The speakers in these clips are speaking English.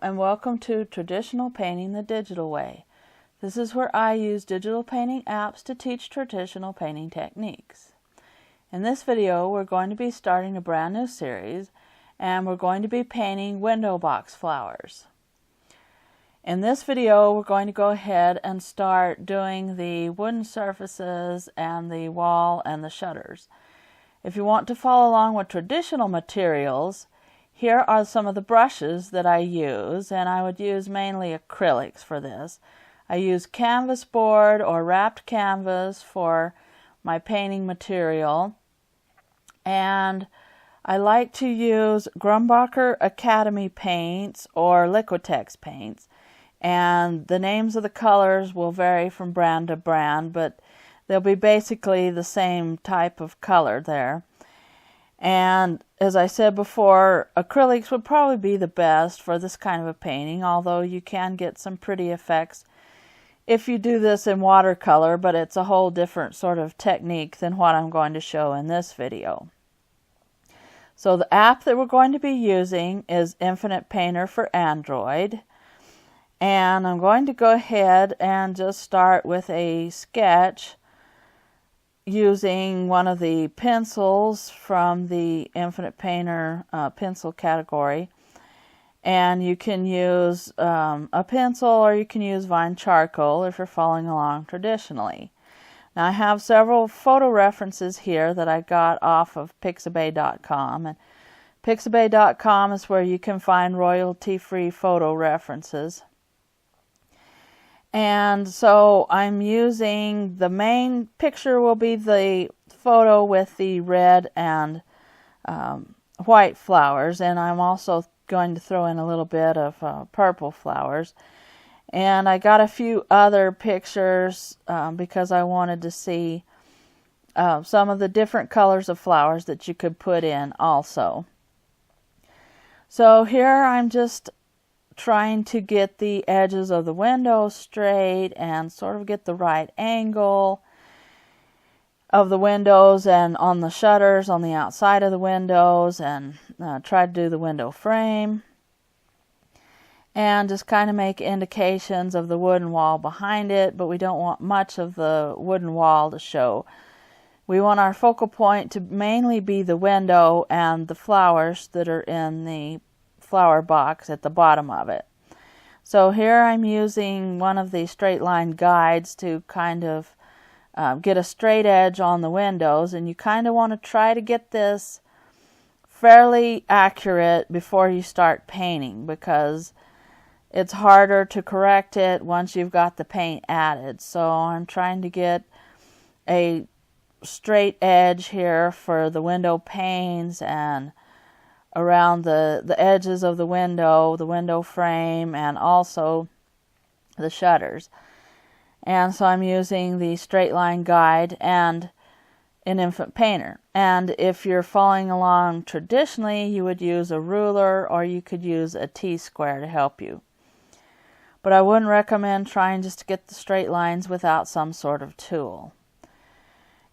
and welcome to Traditional Painting the Digital Way. This is where I use digital painting apps to teach traditional painting techniques. In this video, we're going to be starting a brand new series, and we're going to be painting window box flowers. In this video, we're going to go ahead and start doing the wooden surfaces and the wall and the shutters. If you want to follow along with traditional materials, here are some of the brushes that I use, and I would use mainly acrylics for this. I use canvas board or wrapped canvas for my painting material, and I like to use Grumbacher Academy paints or Liquitex paints, and the names of the colors will vary from brand to brand, but they'll be basically the same type of color there. And as I said before, acrylics would probably be the best for this kind of a painting, although you can get some pretty effects if you do this in watercolor, but it's a whole different sort of technique than what I'm going to show in this video. So the app that we're going to be using is Infinite Painter for Android. And I'm going to go ahead and just start with a sketch using one of the pencils from the Infinite Painter pencil category. And you can use a pencil, or you can use Vine charcoal if you're following along traditionally. Now I have several photo references here that I got off of Pixabay.com, and Pixabay.com is where you can find royalty-free photo references. And so I'm using, the main picture will be the photo with the red and white flowers, and I'm also going to throw in a little bit of purple flowers. And I got a few other pictures because I wanted to see some of the different colors of flowers that you could put in also. So here I'm just trying to get the edges of the window straight and sort of get the right angle of the windows and on the shutters on the outside of the windows, and try to do the window frame and just kind of make indications of the wooden wall behind it, but we don't want much of the wooden wall to show. We want our focal point to mainly be the window and the flowers that are in the flower box at the bottom of it. So here I'm using one of the straight line guides to kind of get a straight edge on the windows, and you kind of want to try to get this fairly accurate before you start painting, because it's harder to correct it once you've got the paint added. So I'm trying to get a straight edge here for the window panes and around the edges of the window frame, and also the shutters. And so I'm using the straight line guide and an Infinite Painter. And if you're following along traditionally, you would use a ruler, or you could use a T-square to help you. But I wouldn't recommend trying just to get the straight lines without some sort of tool.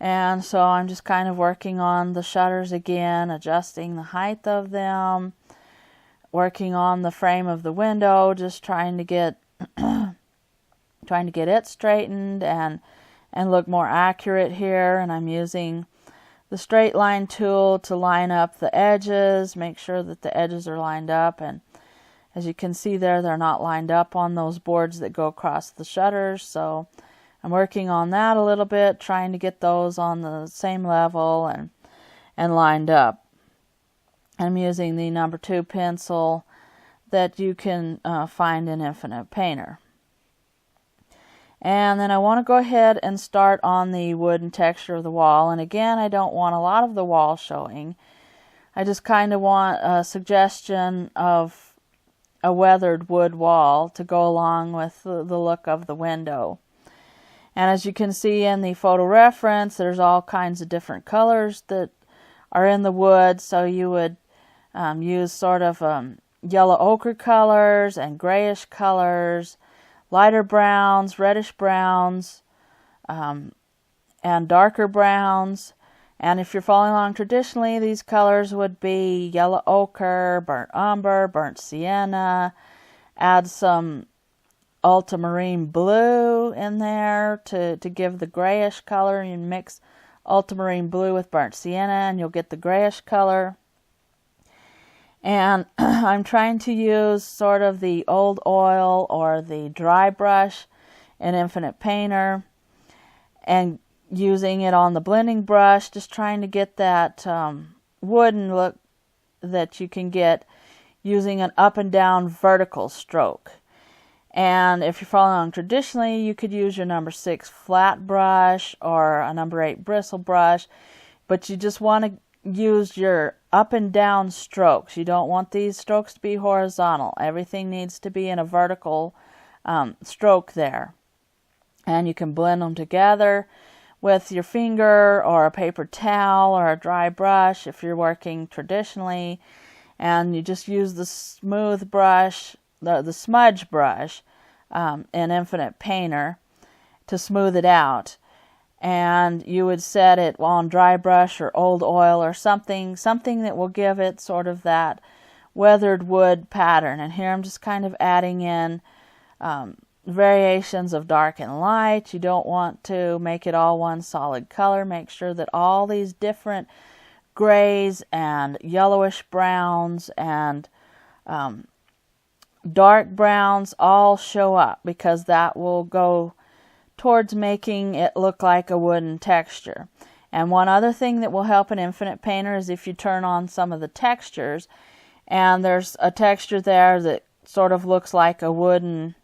And so I'm just kind of working on the shutters again, adjusting the height of them, working on the frame of the window, just trying to get it straightened and look more accurate here. And I'm using the straight line tool to line up the edges, make sure that the edges are lined up. And as you can see there, they're not lined up on those boards that go across the shutters. So I'm working on that a little bit, trying to get those on the same level and lined up. I'm using the number 2 pencil that you can find in Infinite Painter. And then I want to go ahead and start on the wooden texture of the wall. And again, I don't want a lot of the wall showing. I just kind of want a suggestion of a weathered wood wall to go along with the look of the window. And as you can see in the photo reference, there's all kinds of different colors that are in the wood. So you would use sort of yellow ochre colors and grayish colors, lighter browns, reddish browns, and darker browns. And if you're following along traditionally, these colors would be yellow ochre, burnt umber, burnt sienna, add some ultramarine blue in there to give the grayish color. You mix ultramarine blue with burnt sienna and you'll get the grayish color. And I'm trying to use sort of the old oil or the dry brush in Infinite Painter and using it on the blending brush, just trying to get that wooden look that you can get using an up and down vertical stroke. And if you're following along traditionally, you could use your number 6 flat brush or a number 8 bristle brush, but you just want to use your up and down strokes. You don't want these strokes to be horizontal. Everything needs to be in a vertical stroke there. And you can blend them together with your finger or a paper towel or a dry brush if you're working traditionally. And you just use the smooth brush, the smudge brush in Infinite Painter to smooth it out. And you would set it on dry brush or old oil or something that will give it sort of that weathered wood pattern. And here I'm just kind of adding in variations of dark and light. You don't want to make it all one solid color. Make sure that all these different grays and yellowish browns and dark browns all show up, because that will go towards making it look like a wooden texture. And one other thing that will help in Infinite Painter is if you turn on some of the textures, and there's a texture there that sort of looks like a wooden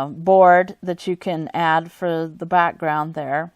board that you can add for the background there.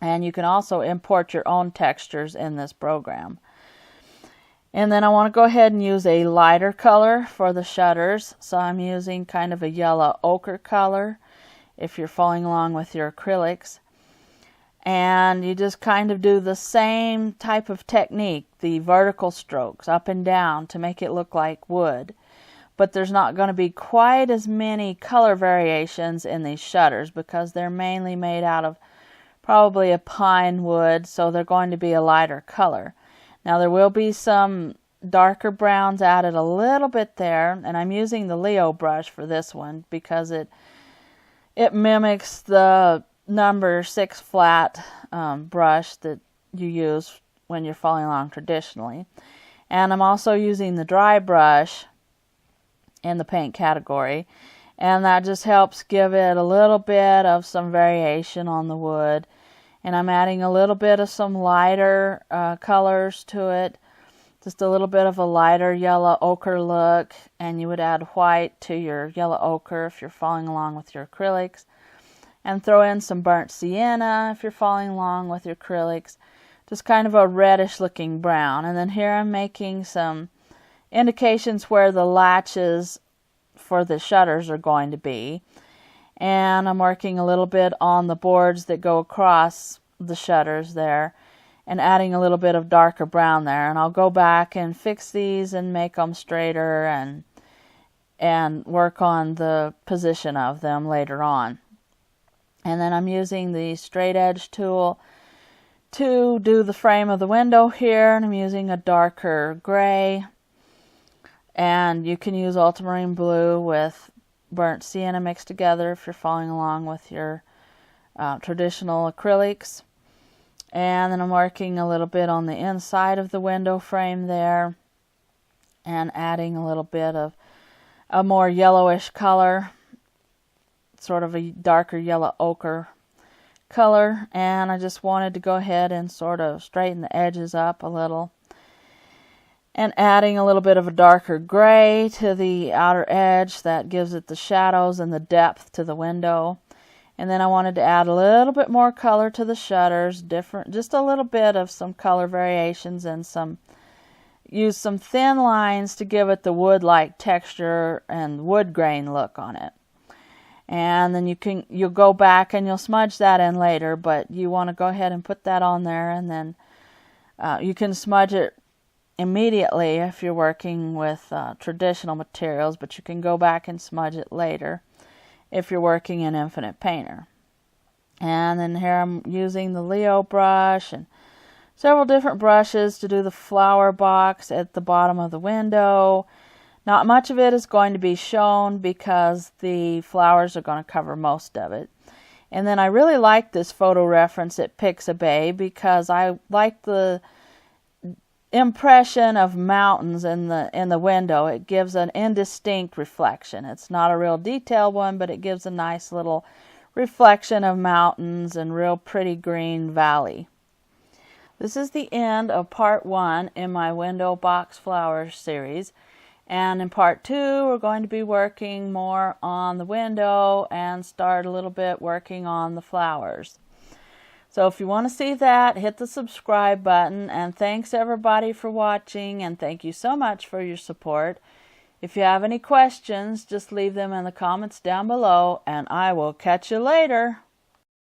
And you can also import your own textures in this program. And then I want to go ahead and use a lighter color for the shutters. So I'm using kind of a yellow ochre color if you're following along with your acrylics. And you just kind of do the same type of technique, the vertical strokes up and down to make it look like wood. But there's not going to be quite as many color variations in these shutters because they're mainly made out of probably a pine wood, so they're going to be a lighter color. Now there will be some darker browns added a little bit there, and I'm using the Leo brush for this one because it mimics the number 6 flat brush that you use when you're following along traditionally. And I'm also using the dry brush in the paint category, and that just helps give it a little bit of some variation on the wood. And I'm adding a little bit of some lighter colors to it, just a little bit of a lighter yellow ochre look, and you would add white to your yellow ochre if you're following along with your acrylics, and throw in some burnt sienna if you're following along with your acrylics, just kind of a reddish looking brown. And then here I'm making some indications where the latches for the shutters are going to be, and I'm working a little bit on the boards that go across the shutters there and adding a little bit of darker brown there. And I'll go back and fix these and make them straighter and work on the position of them later on. And then I'm using the straight edge tool to do the frame of the window here, and I'm using a darker gray. And you can use ultramarine blue with burnt sienna mixed together if you're following along with your traditional acrylics. And then I'm working a little bit on the inside of the window frame there and adding a little bit of a more yellowish color, sort of a darker yellow ochre color. And I just wanted to go ahead and sort of straighten the edges up a little, and adding a little bit of a darker gray to the outer edge that gives it the shadows and the depth to the window. And then I wanted to add a little bit more color to the shutters, just a little bit of some color variations, and use some thin lines to give it the wood-like texture and wood grain look on it. And then you'll go back and you'll smudge that in later, but you want to go ahead and put that on there, and then you can smudge it immediately if you're working with traditional materials, but you can go back and smudge it later if you're working in Infinite Painter. And then here I'm using the Leo brush and several different brushes to do the flower box at the bottom of the window, Not much of it is going to be shown because the flowers are going to cover most of it. And then I really like this photo reference at Pixabay because I like the impression of mountains in the window. It gives an indistinct reflection. It's not a real detailed one, but it gives a nice little reflection of mountains and real pretty green valley. This is the end of part 1 in my window box flowers series. And in part 2, we're going to be working more on the window and start a little bit working on the flowers. So if you want to see that, hit the subscribe button. And thanks everybody for watching, and thank you so much for your support. If you have any questions, just leave them in the comments down below, and I will catch you later.